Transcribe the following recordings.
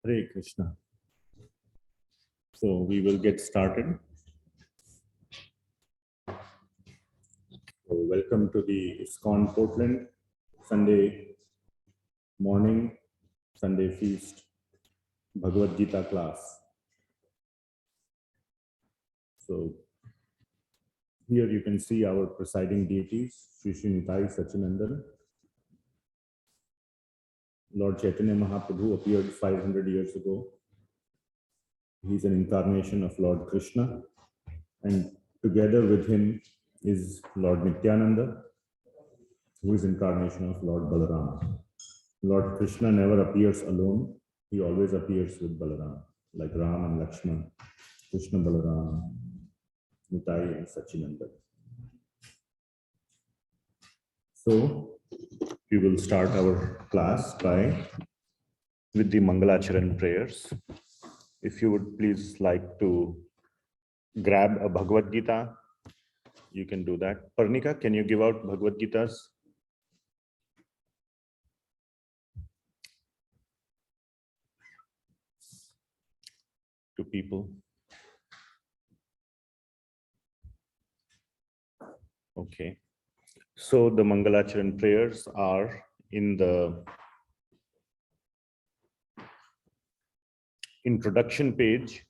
Hare Krishna. So we will get started. So welcome to the ISKCON Portland Sunday morning, Sunday Feast, Bhagavad Gita class. So here you can see our presiding deities, Sri Nitai Sachinandan. Lord Chaitanya Mahaprabhu appeared 500 years ago. He's an incarnation of Lord Krishna, and together with him is Lord Nityananda, who is incarnation of Lord Balaram. Lord Krishna never appears alone. He always appears with Balaram, like Ram and Lakshman, Krishna Balaram, Nitai and Sachinanda. So we will start our class with the Mangalacharan prayers. If you would please like to grab a Bhagavad Gita, you can do that. Parnika, can you give out Bhagavad Gitas? To people. Okay. So the Mangalacharan prayers are in the introduction page.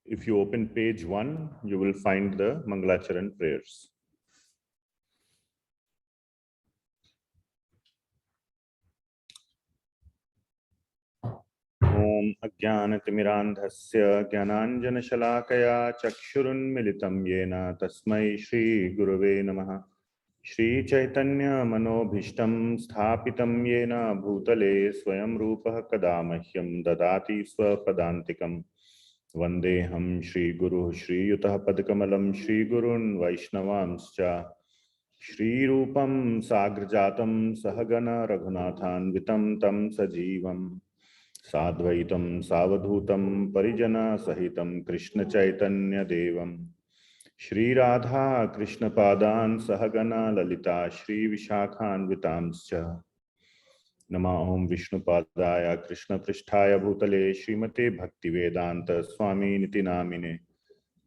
If you open page 1, you will find the Mangalacharan prayers. Om Ajnanatimirandhasya Jnananjanashalakaya Chakshurunmilitam Yena Tasmai Shri Gurave Namaha. Shri Chaitanya Manobhishtam Sthapitam Yena Bhutale Swayam Rupaha Kadamahyam Dadati Swapadantikam. Vandeham Shri Guru Shri Yutah Padkamalam Shri Gurun Vaishnavamscha Shri Rupam Sagrajatam Sahagana Raghunathan Vitam Tam Sajivam Sadvaitam Savadhutam Parijana Sahitam Krishna Chaitanya Devam Shri Radha Krishna Padan Sahagana Lalita Shri Vishakhan Vitamscha Nama Om Vishnu Padaya Krishna Pristhaya Bhutale Srimate Bhaktivedanta Swami Niti Namine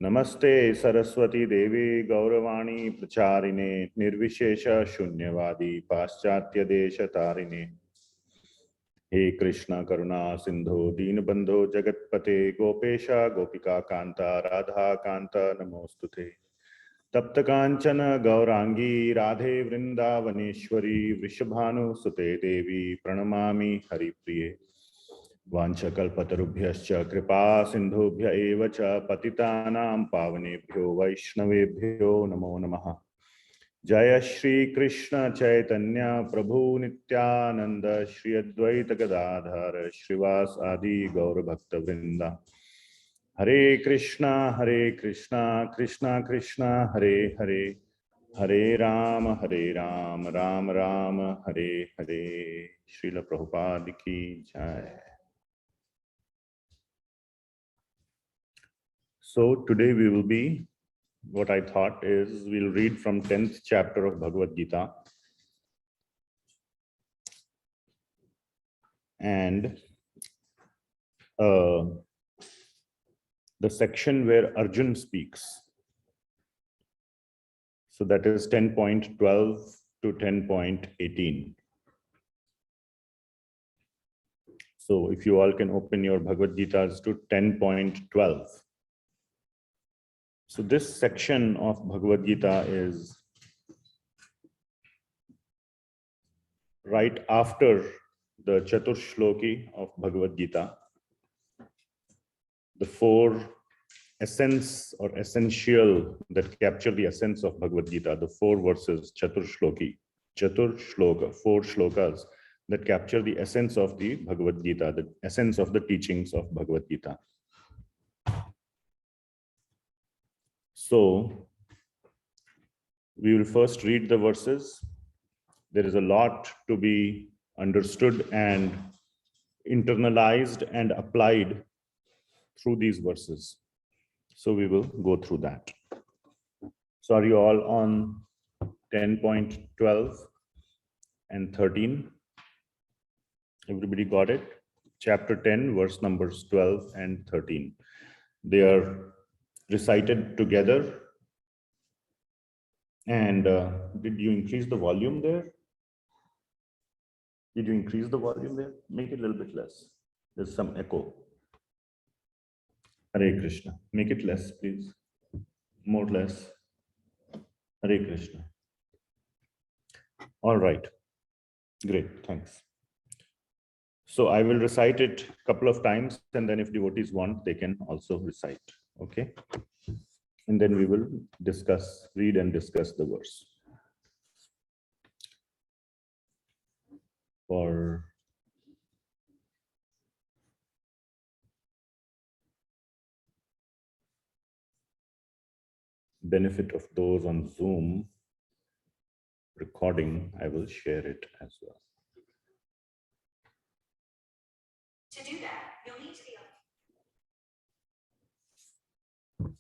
Namaste Saraswati Devi Gauravani Pracharine Nirvishesha Shunyavadi Paschatya Desha Tarine He Krishna Karuna Sindhu Deenabandho Jagatpate Gopesha Gopika Kanta Radha Kanta Namostute Tapta Kanchana Gaurangi Radhe Vrindavaneshwari Vrishabhanu Sute Devi Pranamami Haripriye Vanchakalpatarubhyascha Kripa Sindhubhya Evacha Patitanam Pavanebhyo Vaishnavebhyo Namo Namaha Jaya Shri Krishna Chaitanya Prabhu Nityananda Shri Advaita Gadadhara Shrivas Adi Gaura Bhakta Vrinda Hare Krishna Krishna Krishna Hare Hare Hare Rama Ram Rama Hare Hare. Srila Prabhupada ki jai. So today we will be, what I thought is, we'll read from 10th chapter of Bhagavad Gita. And the section where Arjuna speaks. So that is 10.12 to 10.18. So if you all can open your Bhagavad Gitas to 10.12. So this section of Bhagavad Gita is right after the Chatur Shloki of Bhagavad Gita. The 4 essence or essential that capture the essence of Bhagavad Gita, the 4 verses, Chatur Shloka, 4 shlokas that capture the essence of the Bhagavad Gita, the essence of the teachings of Bhagavad Gita. So we will first read the verses. There is a lot to be understood and internalized and applied through these verses. So we will go through that. So are you all on 10.12 and 13? Everybody got it? chapter 10, verse numbers 12 and 13. They are recited together. And did you increase the volume there? Did you increase the volume there? Make it a little bit less. There's some echo. Hare Krishna. Make it less, please. More, less. Hare Krishna. All right. Great. Thanks. So I will recite it a couple of times, and then if devotees want, they can also recite. Okay. And then we will discuss, read and discuss the verse. For benefit of those on Zoom recording, I will share it as well. To do that, you'll need to be on.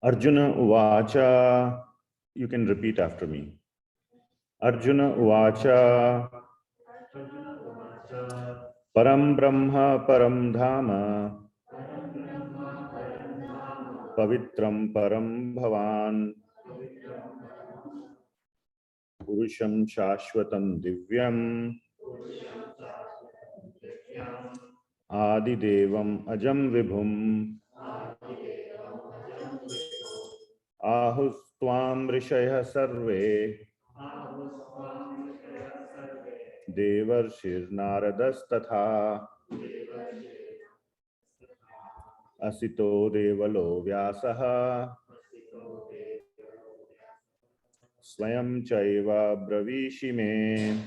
Arjuna Uvacha, you can repeat after me. Arjuna Uvacha, Param Brahma Param Dhama, Pavitram Param Bhavan, Purusham Shashvatam Divyam, Adidevam Ajam Vibhum, Ahustvam Rishaya Sarve, Devarshir Naradas Tatha, Asito Devalo Vyasaha, Swayam Chaiva Bravishime.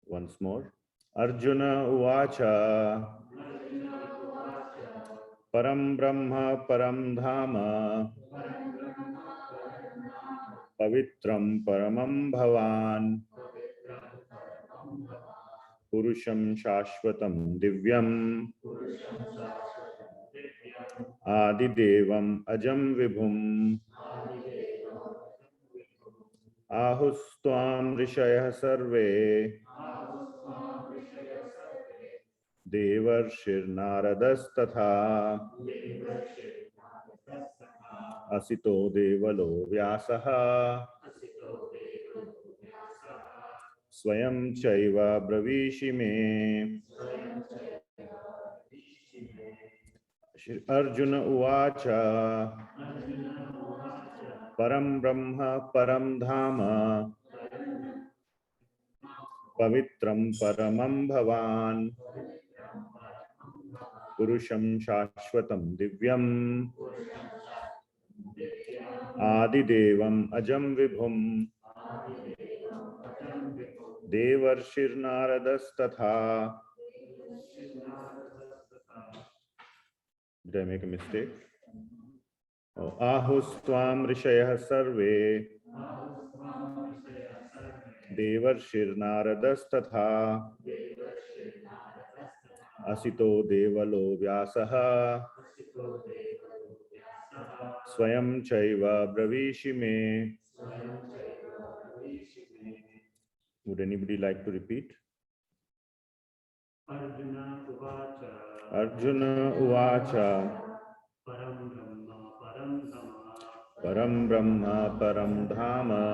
Once more. Arjuna Uvacha, Param Brahma Param Dhama, Pavitram Paramam Bhavan, Purusham Shashvatam Divyam, Adidevam Ajam Vibhum, Ahustvam Rishaya Sarve, Devarshir Naradas Tatha, Asito Devalo Vyasaha, Swayam Chaiva Bravishime. Arjuna Uvacha, Param Brahma Param Dhama, Pavitram Paramam Bhavan, Purusham Shashvatam Divyam, Adidevam Ajam Vibhum, Devarshir Naradas Tatha. Did I make a mistake? Oh, Ahustvam Rishaya Sarve, Devarshir Naradas Tatha, Asito Devalo Vyasaha, Swayam Chaiva Bravishime. Would anybody like to repeat? Arjuna Uvacha, Arjuna Uvacha, Param Brahma Param Dhama, Param Brahma Param Dhama,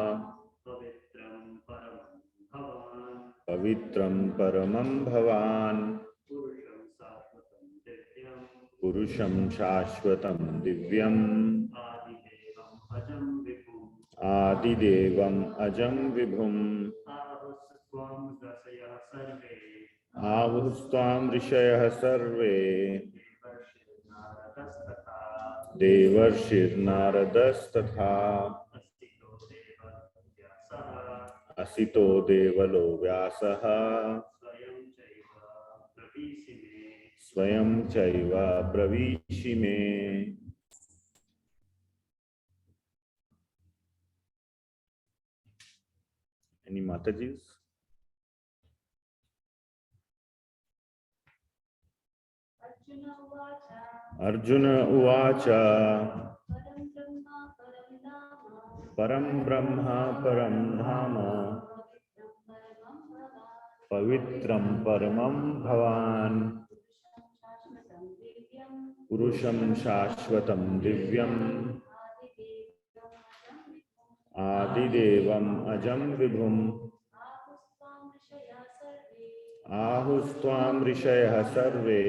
Pavitram Paramam Bhavan, Pavitram Paramam Bhavan, Purusham Shashvatam Divyam, Purusham Shashvatam Divyam, Adidevam Ajam Vibhum, Adidevam Ajam Vibhum, Ahustvam Rasaya Sarve, Ahustvam Rishaya Sarve, Devarshir Naradas Tatha, Devarshir Naradas Tatha, Asito Devalo Vyasaha, Swayam Chaiva Bravishime. Any Matajis? Arjuna Uvacha, Param Brahma Param Dhama, Pavitram Paramam Bhavan Purusham Shashvatam Divyam Adidevam Ajam Vibhum Ahustvam Rishaya Sarve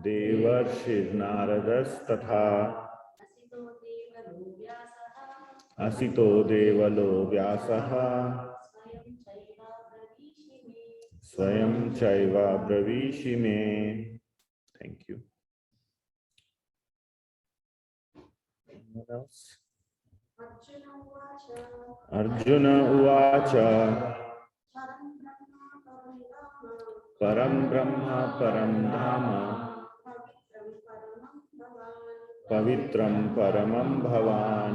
Devarshid Naradas Tatha Asito Devalo Vyasaha Swayam Chaiva Bravishime. Thank you. What else? Arjuna Uvacha Param Brahma Param Dhama Pavitram Paramam Bhavan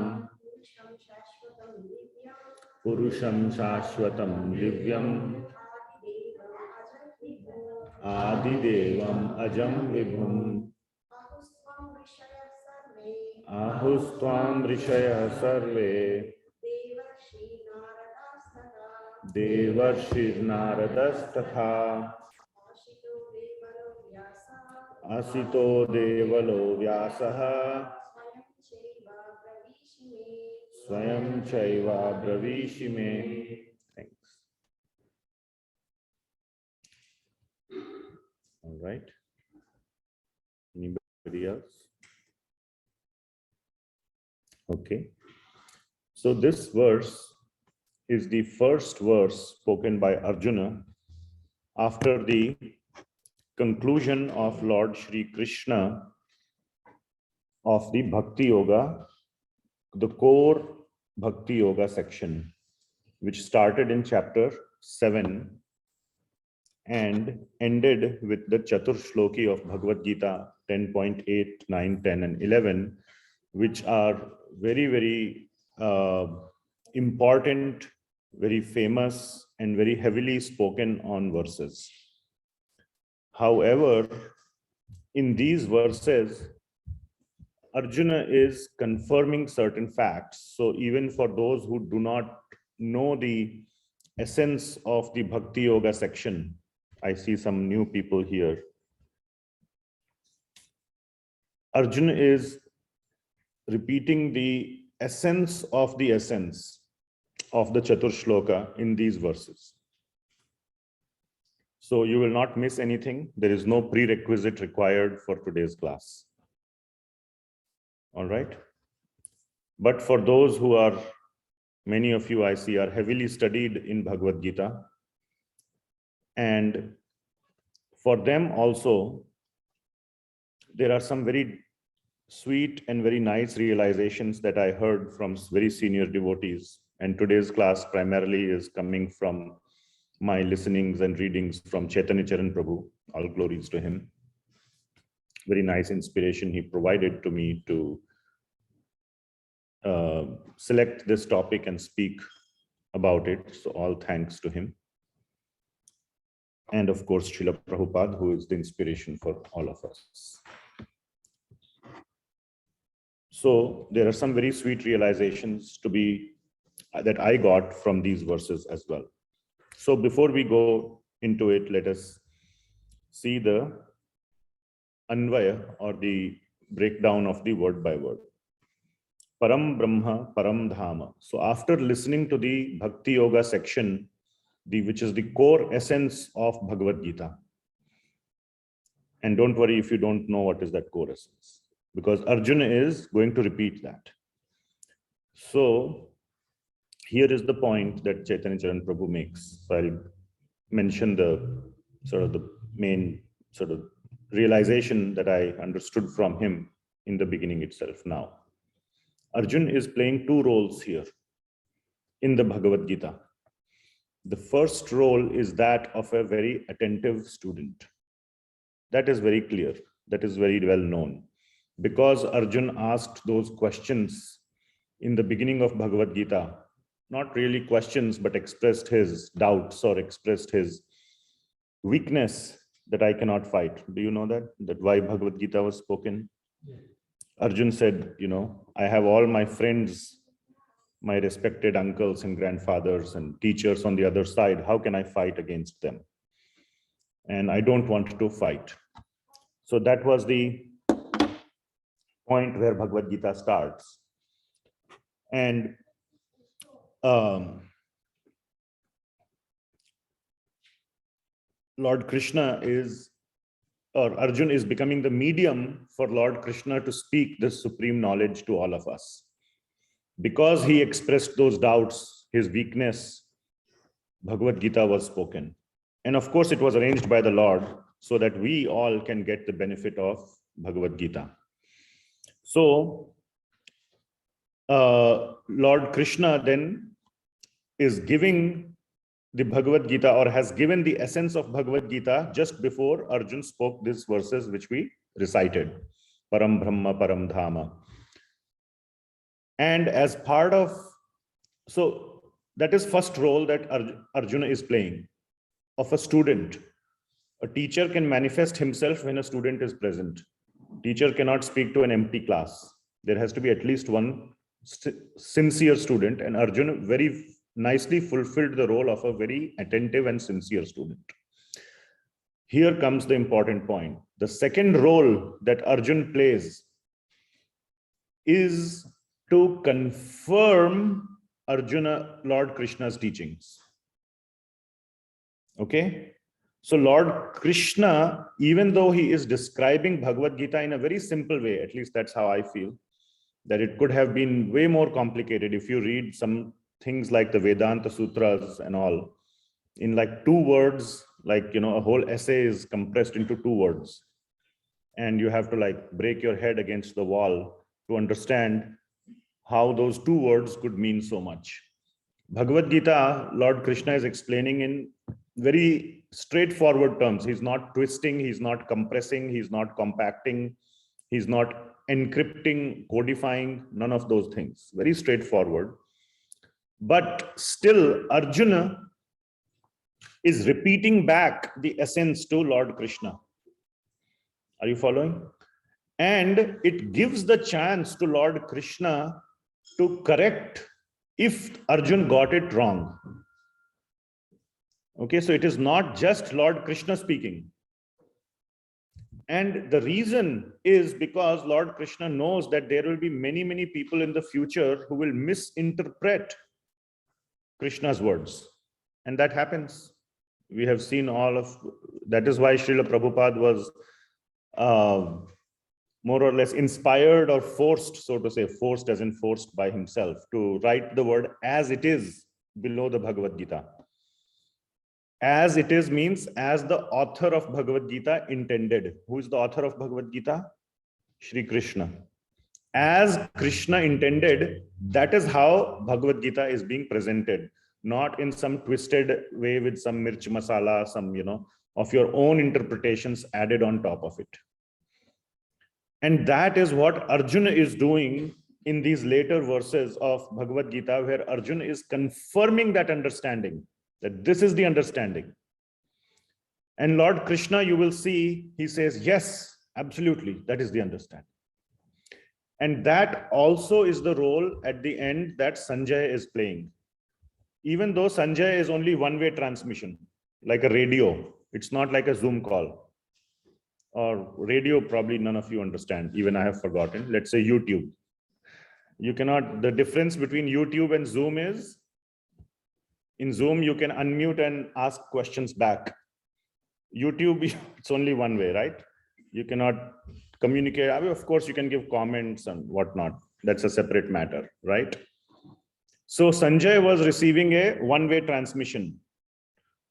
Purusham Shashvatam Divyam Adidevam Ajam Vibhum Ahustvam Rishaya Sarve Devarshid Naradas Tatha Asito Devalo Vyasaha Swayam Chaiva Bravishime. Thanks. All right. Anybody else? Okay. So this verse is the first verse spoken by Arjuna after the conclusion of Lord Shri Krishna of the Bhakti Yoga, the core Bhakti Yoga section, which started in chapter 7 and ended with the Chatur Shloki of Bhagavad Gita 10.8, 9, 10, and 11, which are very, very important, very famous, and very heavily spoken on verses. However, in these verses, Arjuna is confirming certain facts. So even for those who do not know the essence of the Bhakti Yoga section, I see some new people here. Arjuna is repeating the essence of the Chatur Shloka in these verses. So you will not miss anything. There is no prerequisite required for today's class. All right. But for those who are, many of you I see are heavily studied in Bhagavad Gita, and for them also, there are some very sweet and very nice realizations that I heard from very senior devotees. And today's class primarily is coming from my listenings and readings from Chaitanya Prabhu. All glories to him. Very nice inspiration he provided to me to select this topic and speak about it. So all thanks to him. And of course, Srila Prabhupada, who is the inspiration for all of us. So there are some very sweet realizations that I got from these verses as well. So before we go into it, let us see the Anvaya, or the breakdown of the word by word. Param Brahma, Param Dhama. So after listening to the Bhakti Yoga section, which is the core essence of Bhagavad Gita. And don't worry if you don't know what is that core essence, because Arjuna is going to repeat that. So here is the point that Chaitanya Prabhu makes. So I'll mention the main realization that I understood from him in the beginning itself now. Arjuna is playing two roles here in the Bhagavad Gita. The first role is that of a very attentive student. That is very clear. That is very well known. Because Arjuna asked those questions in the beginning of Bhagavad Gita, not really questions, but expressed his doubts or expressed his weakness that I cannot fight. Do you know that why Bhagavad Gita was spoken? Yeah. Arjuna said, I have all my friends my respected uncles and grandfathers and teachers on the other side, how can I fight against them? And I don't want to fight. So that was the point where Bhagavad Gita starts. And Lord Krishna is, or Arjuna is becoming the medium for Lord Krishna to speak this supreme knowledge to all of us. Because he expressed those doubts, his weakness, Bhagavad Gita was spoken. And of course, it was arranged by the Lord so that we all can get the benefit of Bhagavad Gita. So, Lord Krishna then is giving the Bhagavad Gita, or has given the essence of Bhagavad Gita just before Arjuna spoke these verses which we recited. Param Brahma, Param Dhama. And as part of, so that is first role that Arjuna is playing, of a student. A teacher can manifest himself when a student is present. Teacher cannot speak to an empty class. There has to be at least one sincere student, and Arjuna very nicely fulfilled the role of a very attentive and sincere student. Here comes the important point. The second role that Arjuna plays is to confirm Arjuna, Lord Krishna's teachings. Okay? So Lord Krishna, even though he is describing Bhagavad Gita in a very simple way, at least that's how I feel, that it could have been way more complicated if you read some things like the Vedanta Sutras and all, in like 2 words, like, you know, a whole essay is compressed into 2 words. And you have to like break your head against the wall to understand how those 2 words could mean so much. Bhagavad Gita, Lord Krishna is explaining in very straightforward terms. He's not twisting, he's not compressing, he's not compacting, he's not encrypting, codifying, none of those things. Very straightforward. But still, Arjuna is repeating back the essence to Lord Krishna. Are you following? And it gives the chance to Lord Krishna to correct if Arjuna got it wrong. Okay, so it is not just Lord Krishna speaking. And the reason is because Lord Krishna knows that there will be many, many people in the future who will misinterpret Krishna's words. And that happens. We have seen all of that. Is why Srila Prabhupada was more or less inspired or forced, so to say, forced as in forced by himself, to write the word as it is below the Bhagavad Gita. As it is means as the author of Bhagavad Gita intended. Who is the author of Bhagavad Gita? Shri Krishna. As Krishna intended, that is how Bhagavad Gita is being presented, not in some twisted way with some mirch masala, some, you know, of your own interpretations added on top of it. And that is what Arjuna is doing in these later verses of Bhagavad Gita, where Arjuna is confirming that understanding, that this is the understanding. And Lord Krishna, you will see, he says, yes, absolutely, that is the understanding. And that also is the role at the end that Sanjaya is playing. Even though Sanjaya is only one-way transmission, like a radio, it's not like a Zoom call. Or radio, probably none of you understand, even I have forgotten. Let's say YouTube. You cannot, the difference between YouTube and Zoom is, in Zoom, you can unmute and ask questions back. YouTube, it's only one way, right? You cannot communicate. I mean, of course, you can give comments and whatnot. That's a separate matter, right? So Sanjay was receiving a one-way transmission.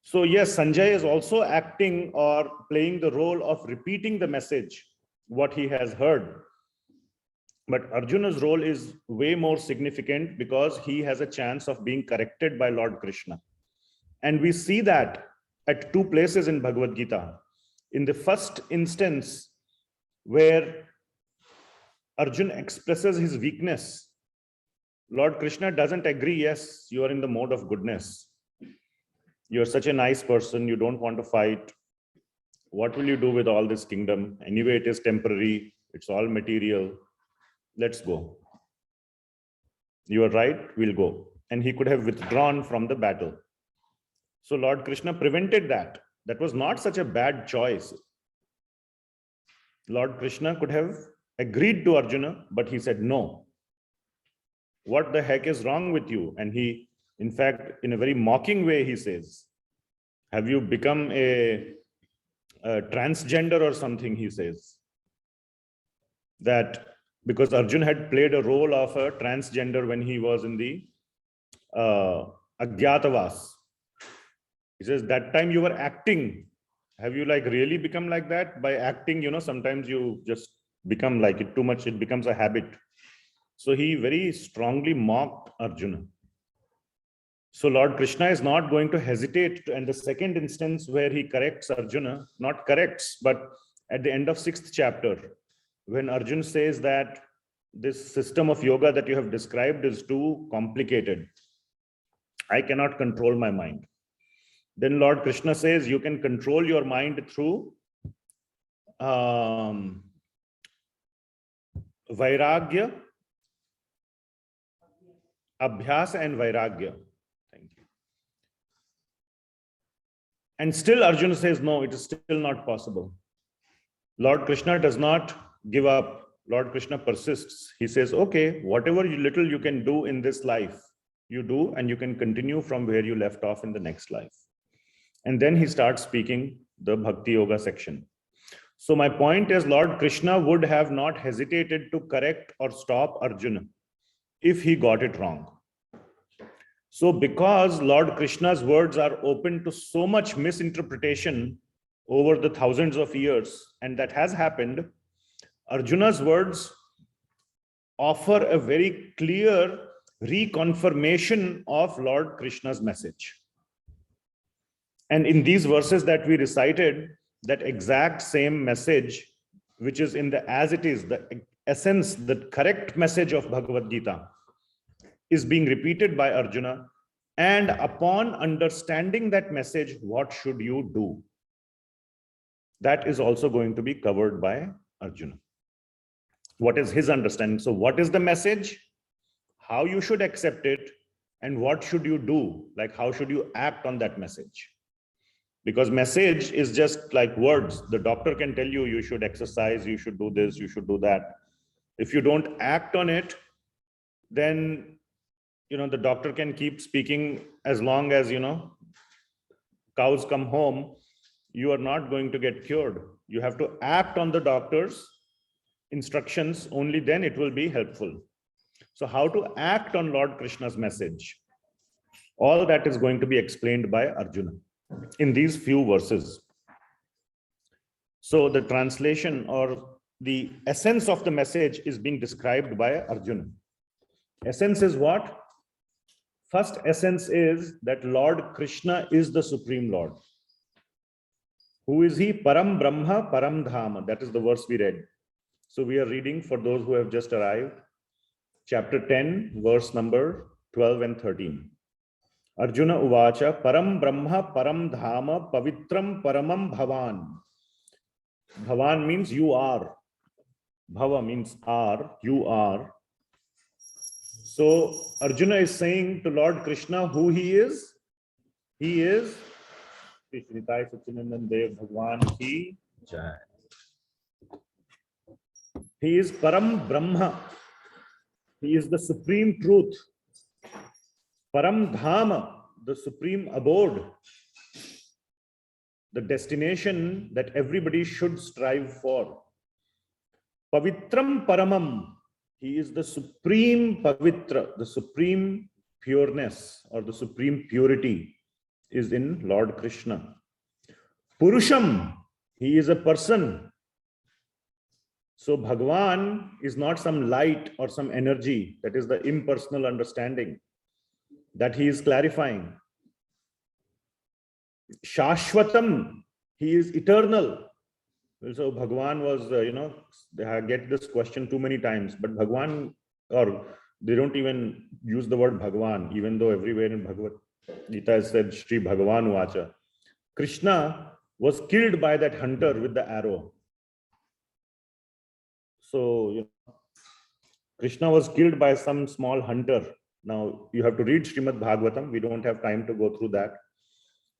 So yes, Sanjay is also acting or playing the role of repeating the message, what he has heard. But Arjuna's role is way more significant because he has a chance of being corrected by Lord Krishna. And we see that at 2 places in Bhagavad Gita. In the first instance, where Arjuna expresses his weakness, Lord Krishna doesn't agree, yes, you are in the mode of goodness. You're such a nice person, you don't want to fight. What will you do with all this kingdom? Anyway, it is temporary, it's all material. Let's go. You are right, we'll go. And he could have withdrawn from the battle. So Lord Krishna prevented that. That was not such a bad choice. Lord Krishna could have agreed to Arjuna, but he said, no. What the heck is wrong with you? And he, in fact, in a very mocking way, he says, have you become a transgender or something? He says that because Arjuna had played a role of a transgender when he was in the Agyatavas. He says, that time you were acting. Have you like really become like that? By acting, sometimes you just become like it too much, it becomes a habit. So he very strongly mocked Arjuna. So Lord Krishna is not going to hesitate. And the second instance where he corrects Arjuna, not corrects, but at the end of 6th chapter, when Arjuna says that this system of yoga that you have described is too complicated. I cannot control my mind. Then Lord Krishna says you can control your mind through vairagya, abhyasa and vairagya. Thank you. And still Arjuna says, no, it is still not possible. Lord Krishna does not give up. Lord Krishna persists. He says, okay, whatever little you can do in this life, you do, and you can continue from where you left off in the next life. And then he starts speaking the Bhakti Yoga section. So my point is, Lord Krishna would have not hesitated to correct or stop Arjuna if he got it wrong. So because Lord Krishna's words are open to so much misinterpretation over the thousands of years, and that has happened, Arjuna's words offer a very clear reconfirmation of Lord Krishna's message. And in these verses that we recited, that exact same message, which is in the as it is, the essence, the correct message of Bhagavad Gita, is being repeated by Arjuna. And upon understanding that message, what should you do? That is also going to be covered by Arjuna. What is his understanding? So what is the message? How you should accept it? And what should you do? Like how should you act on that message? Because message is just like words. The doctor can tell you, you should exercise, you should do this, you should do that. If you don't act on it, then, the doctor can keep speaking as long as, cows come home. You are not going to get cured. You have to act on the doctor's instructions, only then it will be helpful. So how to act on Lord Krishna's message? All that is going to be explained by Arjuna in these few verses. So the translation or the essence of the message is being described by Arjuna. Essence is what? First essence is that Lord Krishna is the Supreme Lord. Who is he? Param Brahma, Param Dhama. That is the verse we read. So we are reading for those who have just arrived. Chapter 10, verse number 12 and 13. Arjuna Uvacha, Param Brahma, Param Dhama, Pavitram Paramam Bhavan. Bhavan means you are. Bhava means are, you are. So Arjuna is saying to Lord Krishna who he is. He is Krishnitai Sachinandan Dev Bhagwan ki Jai. He is Param Brahma. He is the supreme truth. Param Dhama, the supreme abode, the destination that everybody should strive for. Pavitram Paramam, he is the supreme Pavitra, the supreme pureness or the supreme purity is in Lord Krishna. Purusham, he is a person. So Bhagwan is not some light or some energy. That is the impersonal understanding that he is clarifying. Shashvatam, he is eternal. So Bhagwan was, they get this question too many times, but Bhagwan, or they don't even use the word Bhagwan, even though everywhere in Bhagavad Gita is said Shri Bhagavan Vacha. Krishna was killed by that hunter with the arrow. So, Krishna was killed by some small hunter Now, you have to read Srimad Bhagavatam. We don't have time to go through that.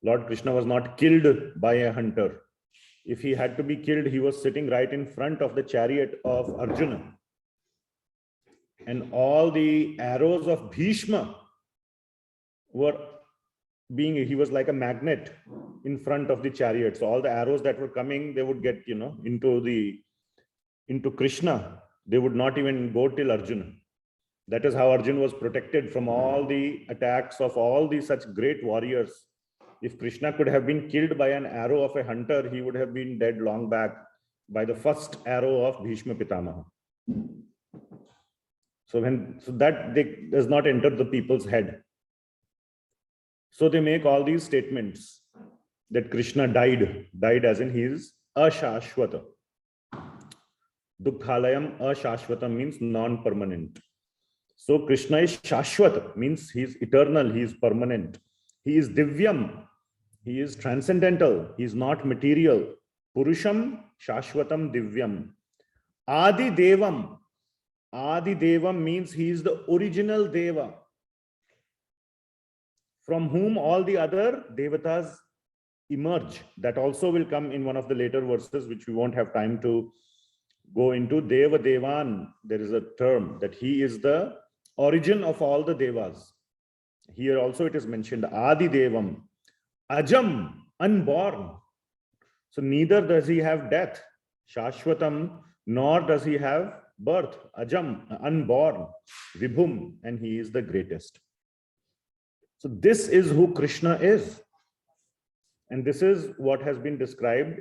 Lord Krishna was not killed by a hunter. If he had to be killed, he was sitting right in front of the chariot of Arjuna. And all the arrows of Bhishma were he was like a magnet in front of the chariot. So all the arrows that were coming, they would get, into Krishna. They would not even go till Arjuna. That is how Arjuna was protected from all the attacks of all these such great warriors. If Krishna could have been killed by an arrow of a hunter, he would have been dead long back by the first arrow of Bhishma Pitamaha. So that does not enter the people's head. So they make all these statements that Krishna died as in he is ashashvata. Dukkhalayam ashashvata means non-permanent. So Krishna is shashvata, means he is eternal, he is permanent. He is divyam, he is transcendental, he is not material. Purusham shashvatam divyam. Adi devam means he is the original deva, from whom all the other devatas emerge. That also will come in one of the later verses, which we won't have time to go into. Deva Devan, there is a term that he is the origin of all the devas. Here also it is mentioned, Adi Devam, Ajam, unborn. So neither does he have death, Shashvatam, nor does he have birth, Ajam, unborn, Vibhum, and he is the greatest. So this is who Krishna is. And this is what has been described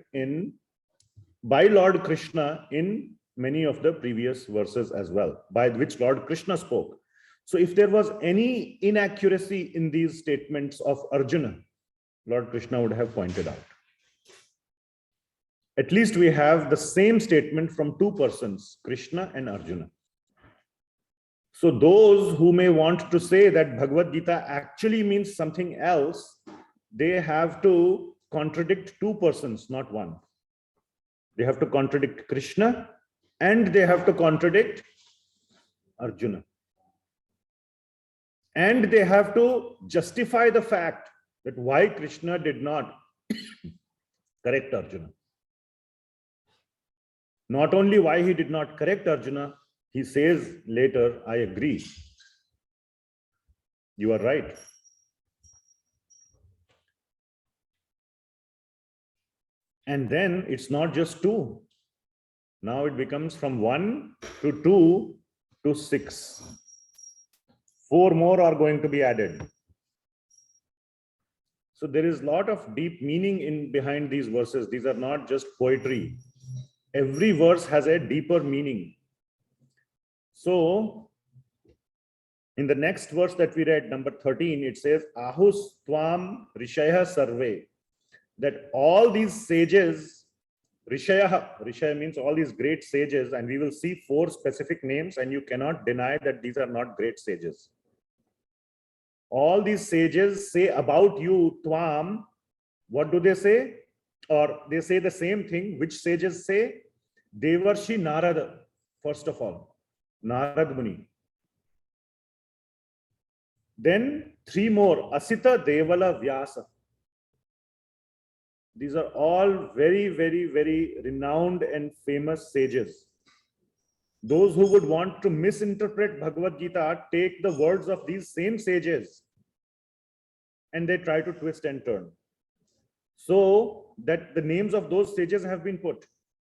by Lord Krishna in many of the previous verses as well, by which Lord Krishna spoke. So if there was any inaccuracy in these statements of Arjuna, Lord Krishna would have pointed out. At least we have the same statement from two persons, Krishna and Arjuna. So those who may want to say that Bhagavad Gita actually means something else, they have to contradict two persons, not one. They have to contradict Krishna and they have to contradict Arjuna. And they have to justify the fact that why Krishna did not correct Arjuna. Not only why he did not correct Arjuna, he says later, I agree. You are right. And then it's not just two. Now it becomes from 1 to 2 to 6. 4 more are going to be added. So there is a lot of deep meaning behind these verses. These are not just poetry. Every verse has a deeper meaning. So in the next verse that we read, number 13, it says, Ahus Tvam Rishaya Sarve. That all these sages, Rishaya means all these great sages, and we will see 4 specific names, and you cannot deny that these are not great sages. All these sages say about you, Tvam, what do they say? Or they say the same thing. Which sages say? Devarshi Narada, first of all, Narad Muni. Then 3 more, Asita, Devala, Vyasa. These are all very, very, very renowned and famous sages. Those who would want to misinterpret Bhagavad Gita take the words of these same sages and they try to twist and turn. So that the names of those sages have been put.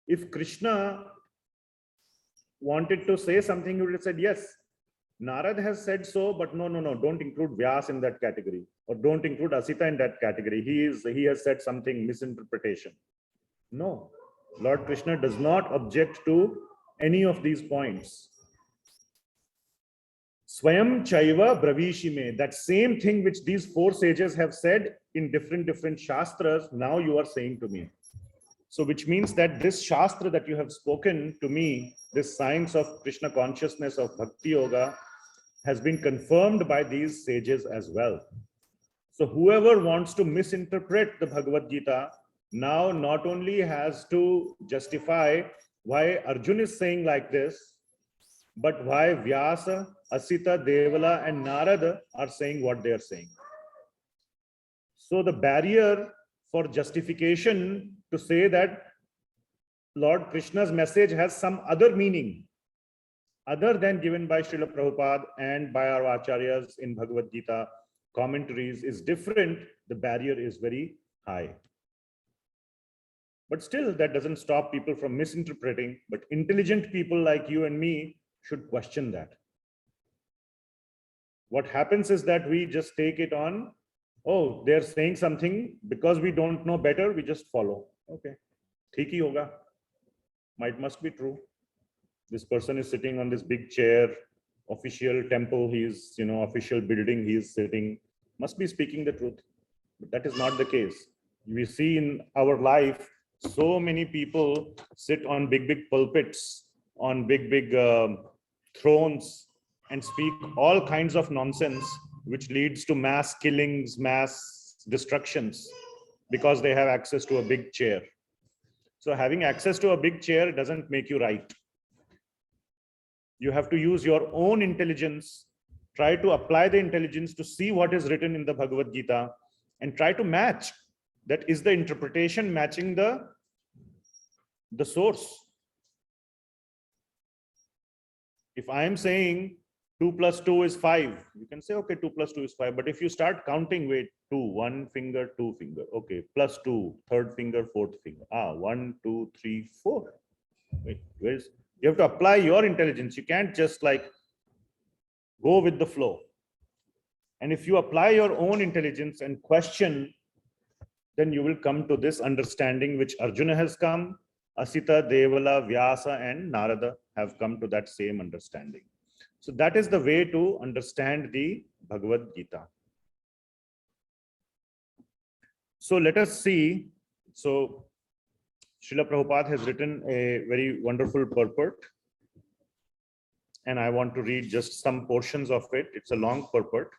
If Krishna wanted to say something, he would have said, yes, Narad has said so, but no, don't include Vyas in that category, or don't include Asita in that category. He has said something misinterpretation. No, Lord Krishna does not object to any of these points. Swayam Chaiva Bravishime, that same thing which these 4 sages have said in different shastras, now you are saying to me. So which means that this shastra that you have spoken to me, this science of Krishna consciousness, of Bhakti Yoga, has been confirmed by these sages as well. So whoever wants to misinterpret the Bhagavad Gita now not only has to justify why Arjuna is saying like this, But why Vyasa, Asita, Devala and Narada are saying what they are saying? So the barrier for justification to say that Lord Krishna's message has some other meaning other than given by Srila Prabhupada and by our acharyas in Bhagavad Gita commentaries is different, the barrier is very high. But still, that doesn't stop people from misinterpreting. But intelligent people like you and me should question that. What happens is that we just take it on, oh, they're saying something, because we don't know better, we just follow. Okay, theek hi hoga. Must be true. This person is sitting on this big chair, official temple, he's, official building, he is sitting, must be speaking the truth. But that is not the case. We see in our life, so many people sit on big pulpits, on big thrones, and speak all kinds of nonsense, which leads to mass killings, mass destructions, because they have access to a big chair. So having access to a big chair doesn't make you right. You have to use your own intelligence, try to apply the intelligence to see what is written in the Bhagavad Gita, and try to match. That is the interpretation matching the source. If I am saying 2 plus 2 is 5, you can say, okay, 2 plus 2 is 5. But if you start counting, wait, 2, 1 finger, 2 finger, okay, plus 2, third finger, fourth finger, 1, 2, 3, 4. Wait, where's, you have to apply your intelligence. You can't just like go with the flow. And if you apply your own intelligence and question, then you will come to this understanding which Arjuna has come, Asita, Devala, Vyasa and Narada have come to that same understanding. So that is the way to understand the Bhagavad Gita. So let us see. So Srila Prabhupada has written a very wonderful purport, and I want to read just some portions of it. It's a long purport.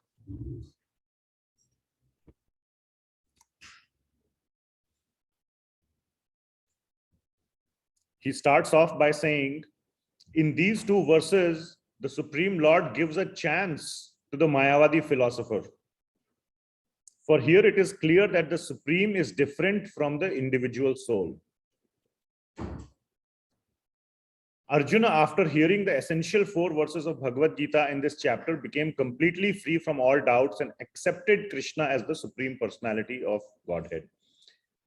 He starts off by saying, in these two verses, the Supreme Lord gives a chance to the Mayavadi philosopher. For here it is clear that the Supreme is different from the individual soul. Arjuna, after hearing the essential 4 verses of Bhagavad Gita in this chapter, became completely free from all doubts and accepted Krishna as the Supreme Personality of Godhead.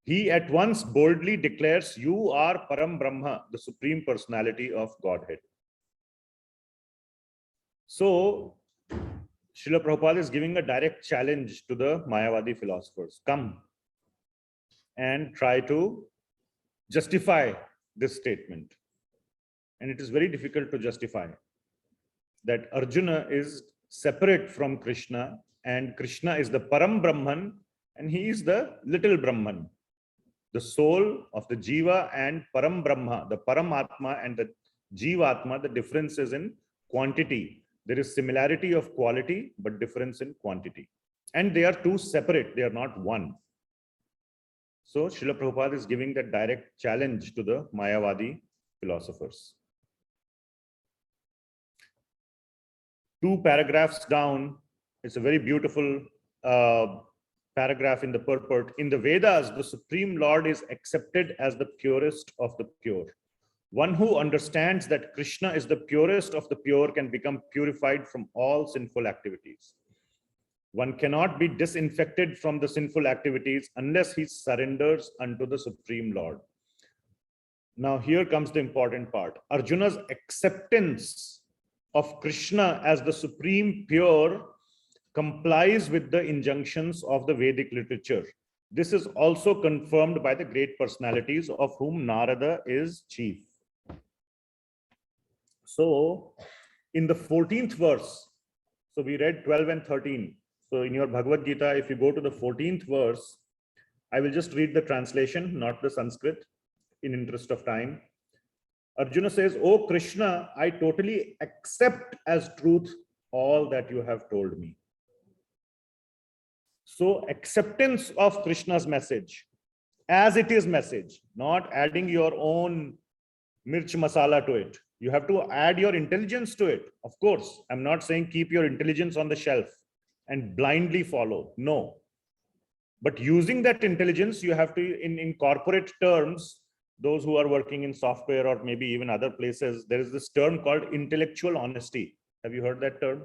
He at once boldly declares, you are Param Brahma, the Supreme Personality of Godhead. So, Srila Prabhupada is giving a direct challenge to the Mayavadi philosophers. Come and try to justify this statement. And it is very difficult to justify that Arjuna is separate from Krishna, and Krishna is the Param Brahman and he is the little Brahman. The soul of the Jiva and Param Brahma, the Paramatma and the Jivatma, the difference is in quantity. There is similarity of quality, but difference in quantity. And they are two separate, they are not one. So Srila Prabhupada is giving that direct challenge to the Mayavadi philosophers. 2 paragraphs down, it's a very beautiful paragraph in the purport. In the Vedas, the Supreme Lord is accepted as the purest of the pure. One who understands that Krishna is the purest of the pure can become purified from all sinful activities. One cannot be disinfected from the sinful activities unless he surrenders unto the Supreme Lord. Now here comes the important part. Arjuna's acceptance of Krishna as the supreme pure complies with the injunctions of the Vedic literature. This is also confirmed by the great personalities, of whom Narada is chief. So in the 14th verse, so we read 12 and 13. So in your Bhagavad Gita, if you go to the 14th verse, I will just read the translation, not the Sanskrit, in interest of time. Arjuna says, "O Krishna, I totally accept as truth all that you have told me." So acceptance of Krishna's message as it is message, not adding your own mirch masala to it. You have to add your intelligence to it. Of course, I'm not saying keep your intelligence on the shelf and blindly follow. No. But using that intelligence, you have to, in corporate terms, those who are working in software or maybe even other places, there is this term called intellectual honesty. Have you heard that term?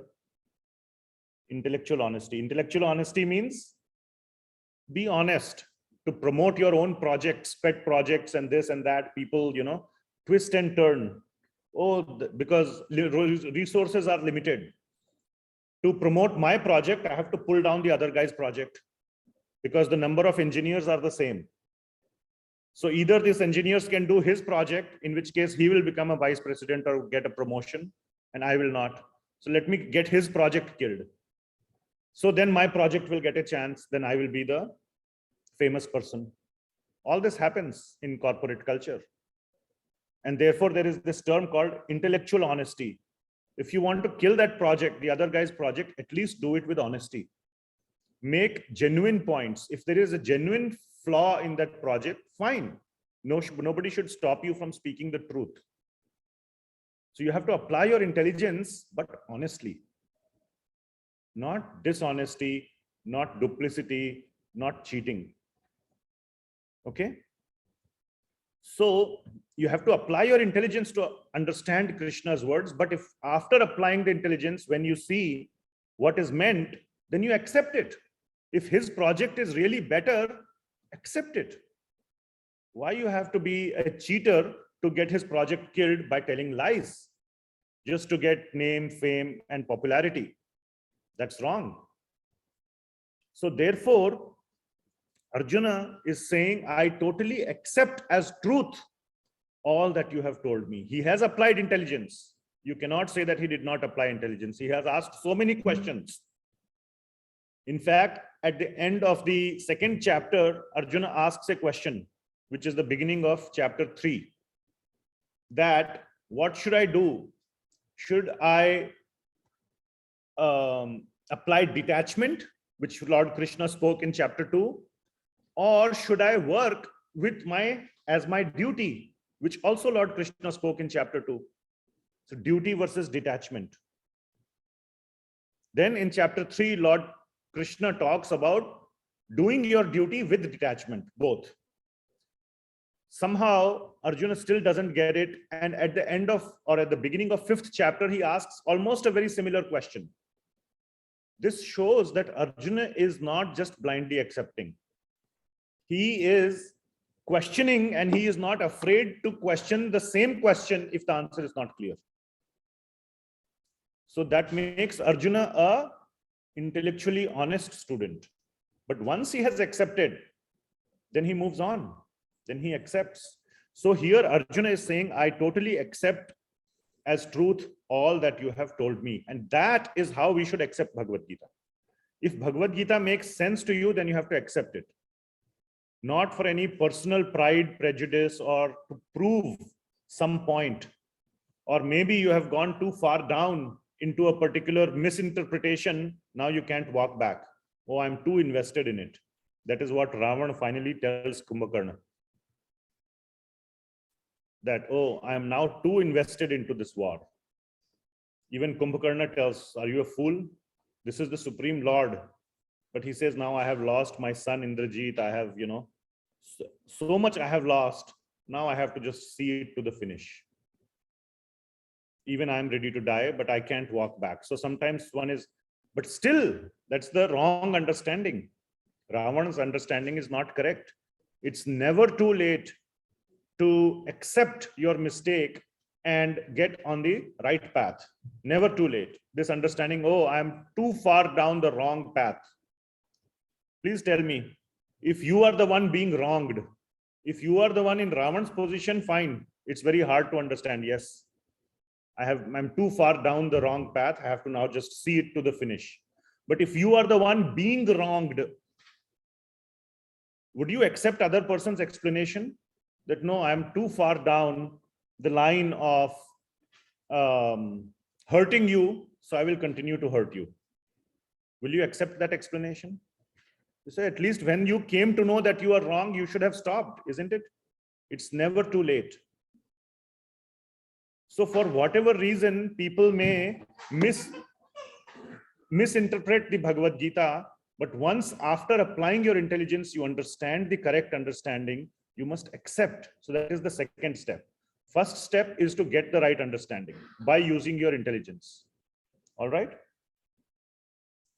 Intellectual honesty. Intellectual honesty means be honest to promote your own projects, pet projects, and this and that. People, twist and turn. Oh, because resources are limited. To promote my project, I have to pull down the other guy's project because the number of engineers are the same. So either these engineers can do his project, in which case he will become a vice president or get a promotion, and I will not. So let me get his project killed. So then my project will get a chance, then I will be the famous person. All this happens in corporate culture. And therefore there is this term called intellectual honesty. If you want to kill that project, the other guy's project, at least do it with honesty. Make genuine points. If there is a genuine flaw in that project, fine. Nobody should stop you from speaking the truth. So you have to apply your intelligence, but honestly. Not dishonesty, not duplicity, not cheating. Okay? So you have to apply your intelligence to understand Krishna's words. But if after applying the intelligence, when you see what is meant, then you accept it. If his project is really better, accept it. Why you have to be a cheater to get his project killed by telling lies, just to get name, fame, and popularity? That's wrong. So therefore, Arjuna is saying, I totally accept as truth all that you have told me. He has applied intelligence. You cannot say that he did not apply intelligence. He has asked so many questions. In fact, at the end of the second chapter, Arjuna asks a question, which is the beginning of chapter 3. That, what should I do? Should I apply detachment, which Lord Krishna spoke in chapter 2? Or should I work with as my duty, which also Lord Krishna spoke in chapter 2? So duty versus detachment. Then in chapter 3, Lord Krishna talks about doing your duty with detachment, both. Somehow Arjuna still doesn't get it. And at the end of, or at the beginning of 5th chapter, he asks almost a very similar question. This shows that Arjuna is not just blindly accepting. He is questioning, and he is not afraid to question the same question if the answer is not clear. So that makes Arjuna a intellectually honest student. But once he has accepted, then he moves on. Then he accepts. So here Arjuna is saying, I totally accept as truth all that you have told me. And that is how we should accept Bhagavad Gita. If Bhagavad Gita makes sense to you, then you have to accept it. Not for any personal pride, prejudice, or to prove some point. Or maybe you have gone too far down into a particular misinterpretation. Now you can't walk back. Oh, I'm too invested in it. That is what Ravana finally tells Kumbhakarna. That, oh, I am now too invested into this war. Even Kumbhakarna tells, are you a fool? This is the Supreme Lord. But he says, now I have lost my son Indrajit. I have, so much I have lost. Now I have to just see it to the finish. Even I am ready to die, but I can't walk back. So sometimes one is, but still, that's the wrong understanding. Ravana's understanding is not correct. It's never too late to accept your mistake and get on the right path. Never too late. This understanding, oh, I'm too far down the wrong path. Please tell me, if you are the one being wronged, if you are the one in Ravana's position, fine. It's very hard to understand. Yes, I'm too far down the wrong path. I have to now just see it to the finish. But if you are the one being wronged, would you accept other person's explanation that no, I'm too far down the line of hurting you, so I will continue to hurt you? Will you accept that explanation? You say, at least when you came to know that you are wrong, you should have stopped, isn't it? It's never too late. So for whatever reason, people may misinterpret the Bhagavad Gita, but once after applying your intelligence, you understand the correct understanding, you must accept. So that is the second step. First step is to get the right understanding by using your intelligence. All right.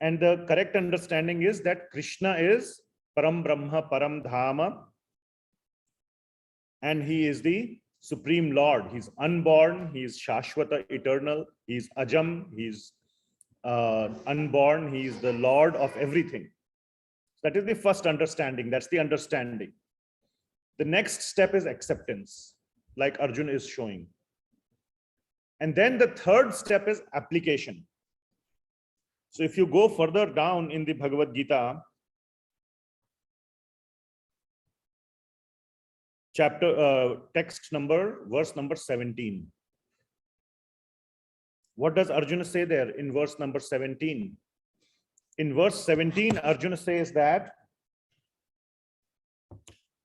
And the correct understanding is that Krishna is Param Brahma, Param Dhama, and he is the Supreme Lord. He's unborn, he is Shashvata, eternal, he is Ajam, he is unborn, he is the Lord of everything. That is the first understanding. That's the understanding. The next step is acceptance, like Arjuna is showing. And then the third step is application. So if you go further down in the Bhagavad Gita, text number, verse number 17. What does Arjuna say there in verse number 17? In verse 17, Arjuna says that,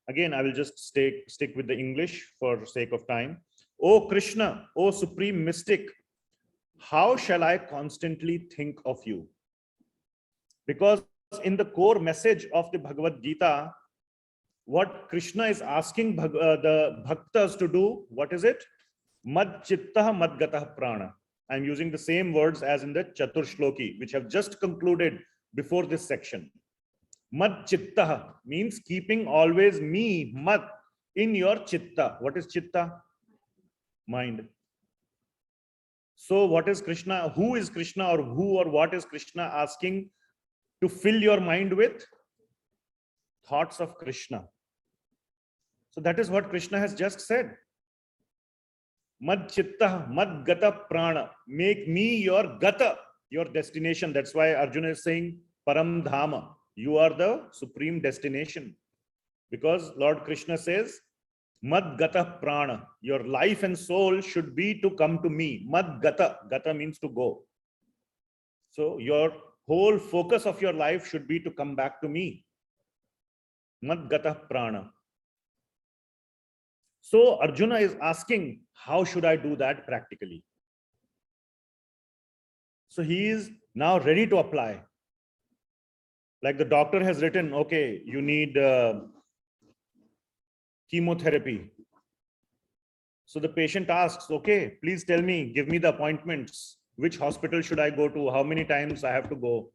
again, I will just stick with the English for sake of time. O Krishna, O Supreme Mystic, how shall I constantly think of you? Because in the core message of the Bhagavad Gita, what Krishna is asking the bhaktas to do, what is it? Mad chittah mad gatah prana. I'm using the same words as in the Chatur Shloki, which have just concluded before this section. Mad chittah means keeping always me, mad, in your chitta. What is chitta? Mind. So what is Krishna? Who is Krishna, or who or what is Krishna asking to fill your mind with? Thoughts of Krishna. So that is what Krishna has just said. Mad chitta, mad gata prana. Make me your gata, your destination. That's why Arjuna is saying Param Dhama. You are the supreme destination. Because Lord Krishna says, Mad gata prana. Your life and soul should be to come to me. Mad gata. Gata means to go. So your whole focus of your life should be to come back to me. Mad gata prana. So Arjuna is asking, how should I do that practically? So he is now ready to apply. Like the doctor has written, okay, you need chemotherapy. So the patient asks, okay, please tell me, give me the appointments. Which hospital should I go to? How many times I have to go?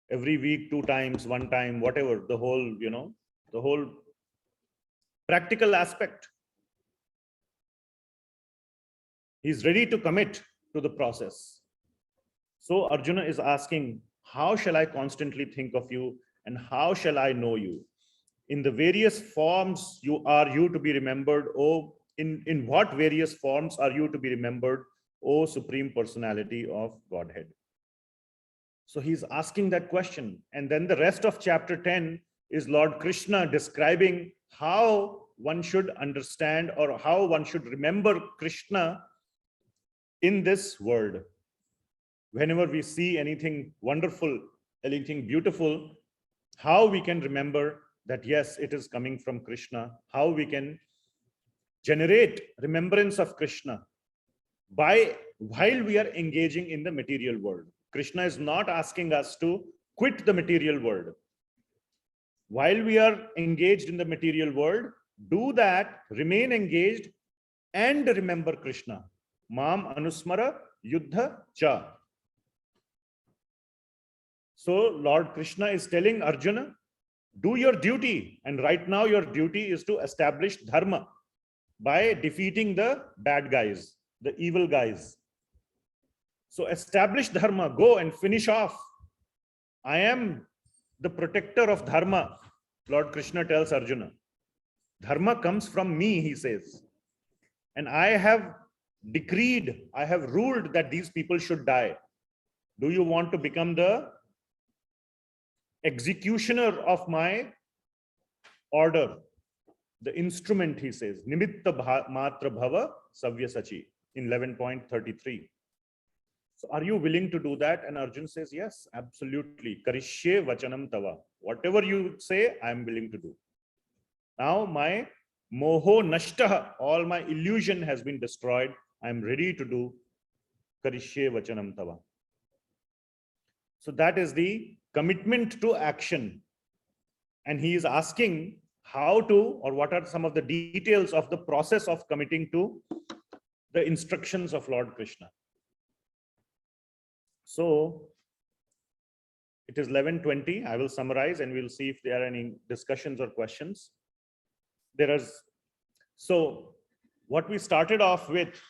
Every week, 2 times, 1 time, whatever, the whole, the whole practical aspect. He's ready to commit to the process. So Arjuna is asking, how shall I constantly think of you, and how shall I know you? In the various forms you to be remembered, in what various forms are you to be remembered, O Supreme Personality of Godhead? So he's asking that question. And then the rest of chapter 10 is Lord Krishna describing how one should understand, or how one should remember Krishna in this world. Whenever we see anything wonderful, anything beautiful, how we can remember that, yes, it is coming from Krishna, how we can generate remembrance of Krishna while we are engaging in the material world. Krishna is not asking us to quit the material world. While we are engaged in the material world, do that, remain engaged, and remember Krishna. Mam anusmara yuddha cha. So Lord Krishna is telling Arjuna, do your duty. And right now your duty is to establish dharma by defeating the bad guys, the evil guys. So establish dharma, go and finish off. I am the protector of dharma, Lord Krishna tells Arjuna. Dharma comes from me, he says. And I have decreed, I have ruled that these people should die. Do you want to become the executioner of my order? The instrument, he says. Nimitta matra bhava savyasachi in 11.33. So are you willing to do that? And Arjuna says, yes, absolutely. Karishye vachanam tava. Whatever you say, I am willing to do. Now my moho nashtaha, all my illusion has been destroyed. I am ready to do karishye vachanam tava. So that is the commitment to action. And he is asking how to, or what are some of the details of the process of committing to the instructions of Lord Krishna. So it is 11:20. I will summarize and we'll see if there are any discussions or questions. So what we started off with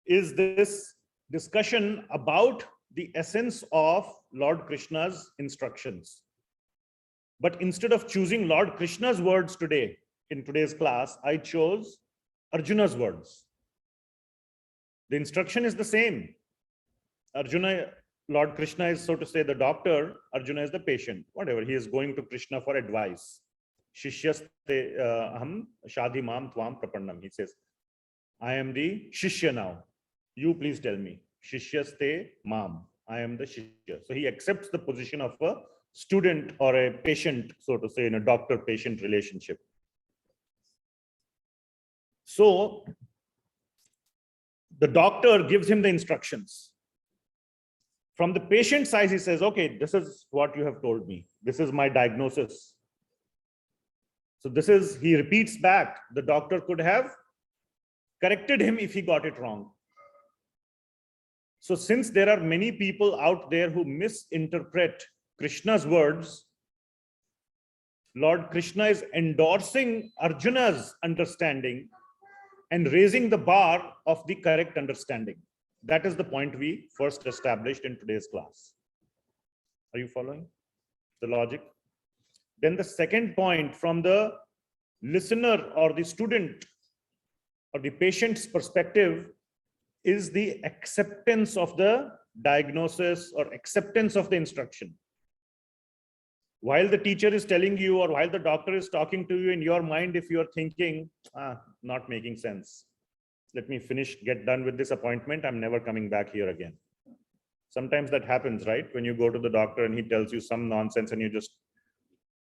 is this discussion about the essence of Lord Krishna's instructions. But instead of choosing Lord Krishna's words today, in today's class, I chose Arjuna's words. The instruction is the same. Arjuna, Lord Krishna is, so to say, the doctor. Arjuna is the patient. Whatever, he is going to Krishna for advice. Shishyaste aham shadhi mam tvam prapannam. He says, I am the Shishya now. You please tell me. Shishyaste mam. I am the Shishya. So he accepts the position of a student or a patient, so to say, in a doctor-patient relationship. So the doctor gives him the instructions. From the patient side, he says, okay, this is what you have told me. This is my diagnosis. So this is, he repeats back. The doctor could have corrected him if he got it wrong. So since there are many people out there who misinterpret Krishna's words, Lord Krishna is endorsing Arjuna's understanding and raising the bar of the correct understanding. That is the point we first established in today's class. Are you following the logic? Then the second point, from the listener or the student or the patient's perspective, is the acceptance of the diagnosis or acceptance of the instruction. While the teacher is telling you, or while the doctor is talking to you, in your mind, if you are thinking, not making sense, let me finish, get done with this appointment, I'm never coming back here again. Sometimes that happens, right? When you go to the doctor and he tells you some nonsense and you just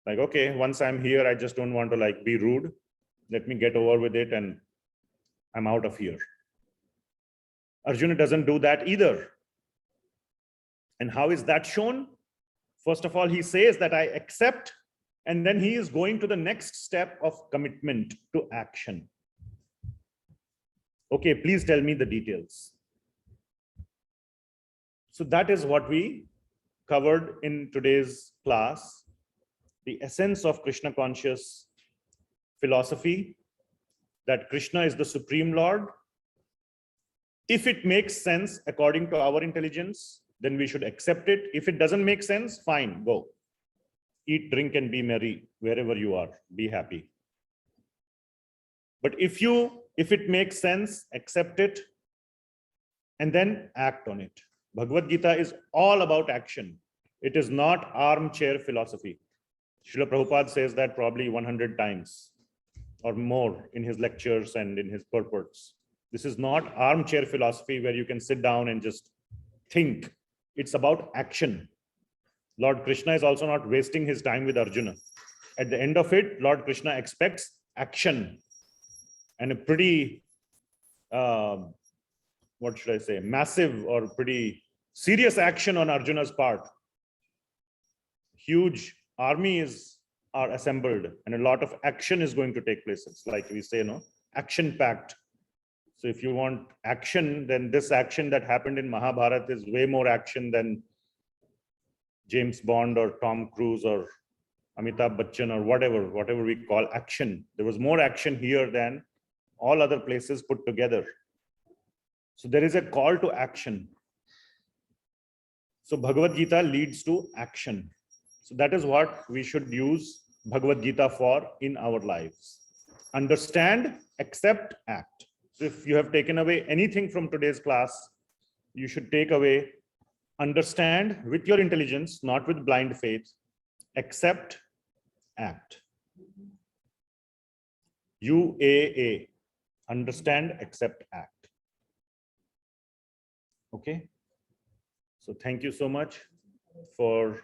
like, okay, once I'm here, I just don't want to like be rude. Let me get over with it and I'm out of here. Arjuna doesn't do that either. And how is that shown? First of all, he says that I accept, and then he is going to the next step of commitment to action. Okay, please tell me the details. So that is what we covered in today's class, the essence of Krishna conscious philosophy, that Krishna is the Supreme Lord. If it makes sense according to our intelligence, then we should accept it. If it doesn't make sense, fine, go. Eat, drink, and be merry wherever you are. Be happy. But if it makes sense, accept it and then act on it. Bhagavad Gita is all about action. It is not armchair philosophy. Srila Prabhupada says that probably 100 times or more in his lectures and in his purports. This is not armchair philosophy where you can sit down and just think. It's about action. Lord Krishna is also not wasting his time with Arjuna. At the end of it, Lord Krishna expects action and a pretty, what should I say, massive or pretty serious action on Arjuna's part. Huge armies are assembled and a lot of action is going to take place. It's like we say, action-packed. So if you want action, then this action that happened in Mahabharata is way more action than James Bond or Tom Cruise or Amitabh Bachchan or whatever we call action. There was more action here than all other places put together. So there is a call to action. So Bhagavad Gita leads to action. So that is what we should use Bhagavad Gita for in our lives. Understand, accept, act. So if you have taken away anything from today's class, you should take away, understand with your intelligence, not with blind faith, accept, act. UAA, understand, accept, act. Okay. So thank you so much for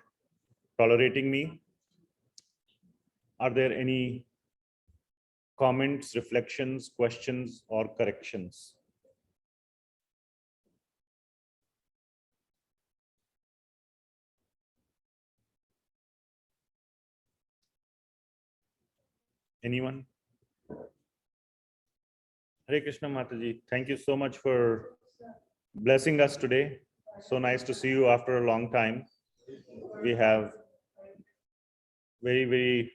tolerating me. Are there any comments, reflections, questions, or corrections? Anyone? Hare Krishna Mataji, thank you so much for blessing us today. So nice to see you after a long time. We have very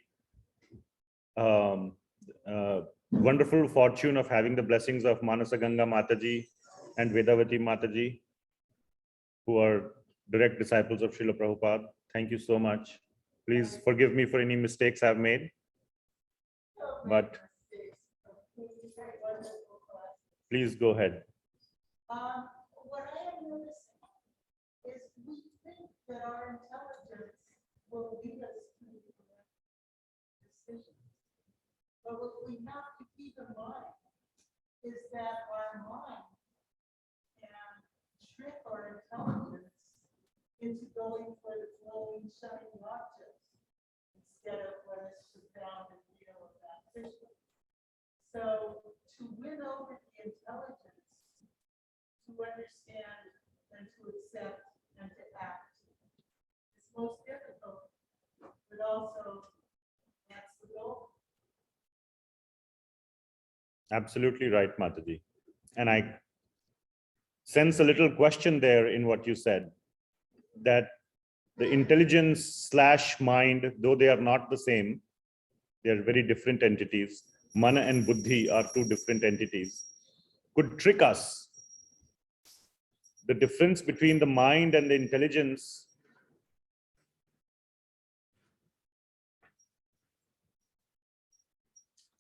wonderful fortune of having the blessings of Manasa Ganga Mataji and Vedavati Mataji, who are direct disciples of Srila Prabhupada. Thank you so much. Please forgive me for any mistakes I've made. But please go ahead. What I am noticing is we think that our intelligence will lead us to the correct decision. But what we have to keep in mind is that our mind can trick our intelligence into going for the glowing, shining objects instead of what is profound and real about Krishna. So to win over the intelligence, to understand and to accept and to act is most difficult, but also that's the goal. Absolutely right, Mataji. And I sense a little question there in what you said, that the intelligence / mind, though they are not the same, they are very different entities. Mana and Buddhi are two different entities, could trick us. The difference between the mind and the intelligence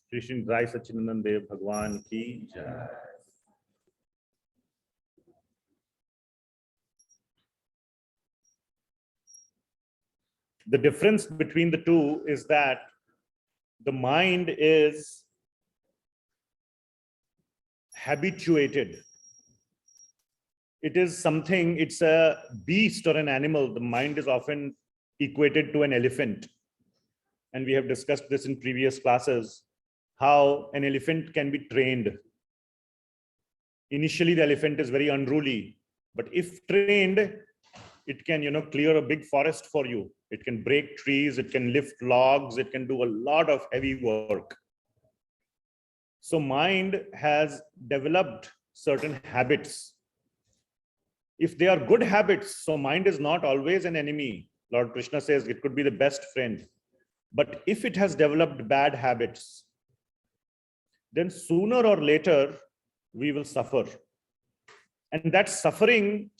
Krishna Rai Sachinanand Dev Bhagwan ki jai. The difference between the two is that the mind is habituated. It is something, it's a beast or an animal. The mind is often equated to an elephant. And we have discussed this in previous classes, how an elephant can be trained. Initially, the elephant is very unruly, but if trained, it can, clear a big forest for you. It can break trees, it can lift logs, it can do a lot of heavy work. So mind has developed certain habits. If they are good habits, so mind is not always an enemy. Lord Krishna says it could be the best friend. But if it has developed bad habits, then sooner or later, we will suffer. And that suffering,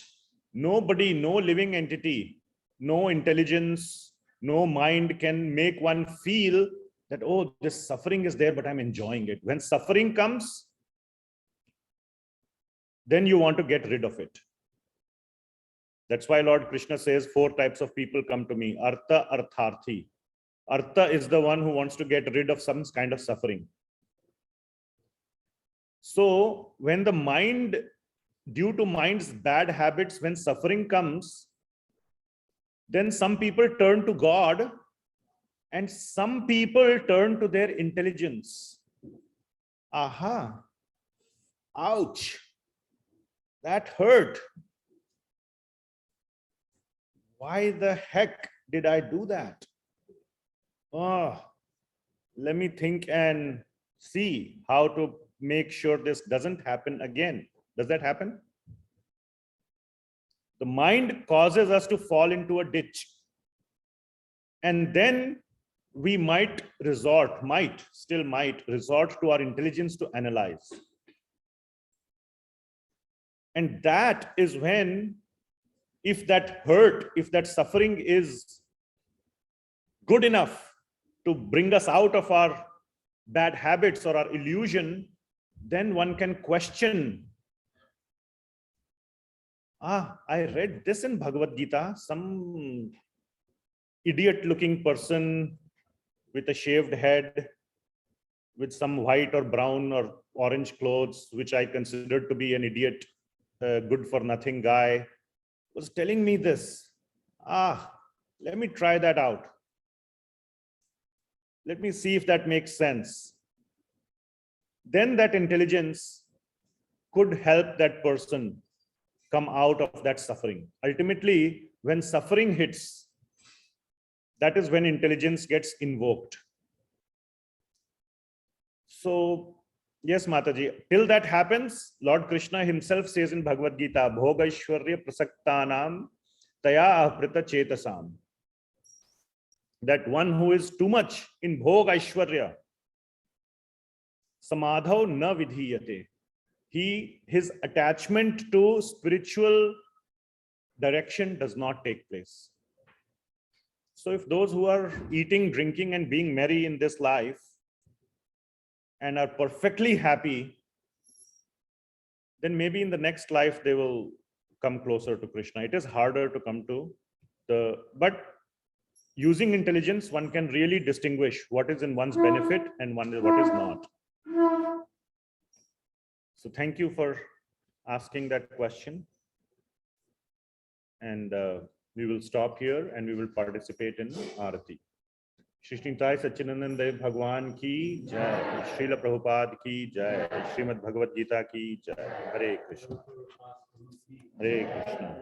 nobody, no living entity, no intelligence, no mind can make one feel that, oh, this suffering is there, but I'm enjoying it. When suffering comes, then you want to get rid of it. That's why Lord Krishna says 4 types of people come to me. Artha, Artharthi. Artha is the one who wants to get rid of some kind of suffering. So when the mind, due to mind's bad habits, when suffering comes, then some people turn to God and some people turn to their intelligence. Aha. Ouch. That hurt. Why the heck did I do that? Oh, let me think and see how to make sure this doesn't happen again. Does that happen? The mind causes us to fall into a ditch. And then we might resort to our intelligence to analyze. And that is when, if that hurt, if that suffering is good enough to bring us out of our bad habits or our illusion, then one can question, I read this in Bhagavad Gita, some idiot looking person with a shaved head, with some white or brown or orange clothes, which I considered to be an idiot, good for nothing guy, was telling me this. Let me try that out. Let me see if that makes sense. then that intelligence could help that person come out of that suffering. Ultimately, when suffering hits, that is when intelligence gets invoked. So, yes, Mataji, till that happens, Lord Krishna himself says in Bhagavad Gita, Bhogaishwarya prasaktanam taya aprita chetasam. That one who is too much in Bhogaishwarya, samadhau na vidhiyate. His attachment to spiritual direction does not take place. So if those who are eating, drinking, and being merry in this life and are perfectly happy, then maybe in the next life they will come closer to Krishna. It is harder to come to but using intelligence, one can really distinguish what is in one's benefit and what is not. So thank you for asking that question. And we will stop here and we will participate in Arati. Shri Nitai Satchidanand Dev Bhagwan ki jai, Srila Prabhupada ki jai, Srimad Bhagavad Gita ki jai. Hare Krishna. Hare Krishna.